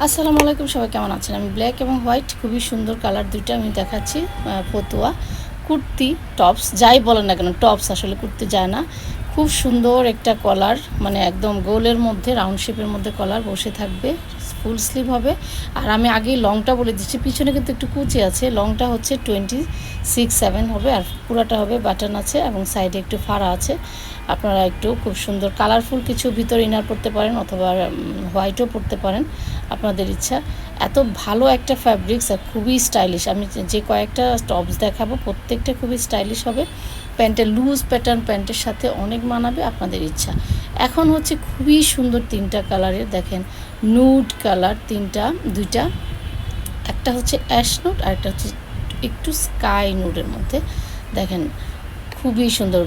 আসসালামু আলাইকুম, সবাই কেমন আছেন? আমি ব্ল্যাক এবং হোয়াইট খুবই সুন্দর কালার দুইটা আমি দেখাচ্ছি। ফতুয়া কুর্তি টপস যাই বলেন না কেন, টপস আসলে কুর্তি যায় না। খুব সুন্দর একটা কলার, মানে একদম গোলের মধ্যে রাউন্ড শেপের মধ্যে কলার বসে থাকবে, ফুল স্লিভ হবে। আর আমি আগেই লংটা বলে দিচ্ছি, পিছনে কিন্তু একটু কুচি আছে। লংটা হচ্ছে 26-7 হবে, আর পুরাটা হবে বাটন আছে এবং সাইডে একটু ফাড়া আছে। আপনারা একটু খুব সুন্দর কালারফুল কিছু ভিতরে ইনার পরতে পারেন, অথবা হোয়াইটও পরতে পারেন, আপনাদের ইচ্ছা। এত ভালো একটা ফ্যাব্রিক্স আর খুবই স্টাইলিশ। আমি যে কয়েকটা টপস দেখাবো প্রত্যেকটা খুবই স্টাইলিশ হবে। প্যান্টের লুজ প্যাটার্ন প্যান্টের সাথে অনেক মানাবে, আপনাদের ইচ্ছা। এখন হচ্ছে খুবই সুন্দর তিনটা কালারের, দেখেন নুড কালার দুইটা, একটা হচ্ছে অ্যাশ নুড আর একটা হচ্ছে একটু স্কাই নুডের মধ্যে। দেখেন খুবই সুন্দর।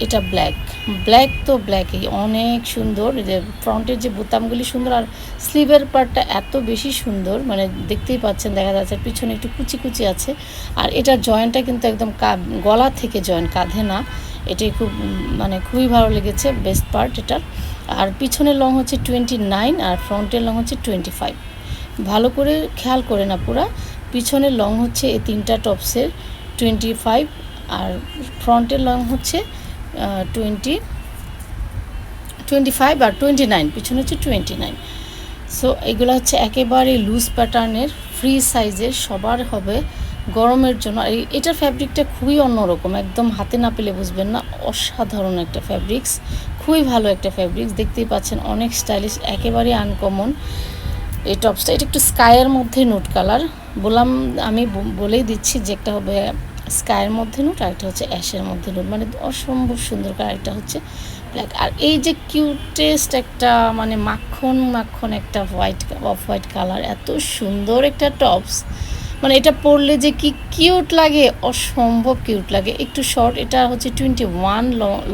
এটা ব্ল্যাক তো ব্ল্যাকই অনেক সুন্দর। যে ফ্রন্টের যে বোতামগুলি সুন্দর, আর স্লিভের পার্টটা এত বেশি সুন্দর, মানে দেখতেই পাচ্ছেন, দেখা যাচ্ছে পিছনে একটু কুচি কুচি আছে। আর এটার জয়েন্টটা কিন্তু একদম গলা থেকে জয়েন্ট, কাঁধে না। এটাই খুব মানে খুবই ভালো লেগেছে, বেস্ট পার্ট এটার। আর পিছনের লং হচ্ছে 29 আর ফ্রন্টের লং হচ্ছে 25। ভালো করে খেয়াল করে না, পুরা পিছনের লং হচ্ছে এই তিনটা টপসের 25, আর ফ্রন্টের লং হচ্ছে 25 আর 29, পিছনে হচ্ছে 29। সো এগুলো হচ্ছে একেবারে লুজ প্যাটার্নের, ফ্রি সাইজের, সবার হবে গরমের জন্য। আর এটার ফ্যাব্রিকটা খুবই অন্যরকম, একদম হাতে না পেলে বুঝবেন না। অসাধারণ একটা ফ্যাব্রিক্স, খুবই ভালো একটা ফ্যাব্রিক্স, দেখতেই পাচ্ছেন অনেক স্টাইলিশ, একেবারে আনকমন এই টপসটা। এটা একটু স্কাইয়ের মধ্যে নুট কালার বললাম, আমি বলেই দিচ্ছি যে একটা হবে স্কাইয়ের মধ্যে নুট, আর একটা হচ্ছে অ্যাশের মধ্যে নুট, মানে অসম্ভব সুন্দর কালার। একটা হচ্ছে ব্ল্যাক, আর এই যে কিউটেস্ট একটা মানে মাখন মাখন একটা অফ হোয়াইট কালার, এত সুন্দর একটা টপস। মানে এটা পরলে যে কি কিউট লাগে, অসম্ভব কিউট লাগে। একটু শর্ট, এটা হচ্ছে 21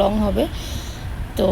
লং হবে। তো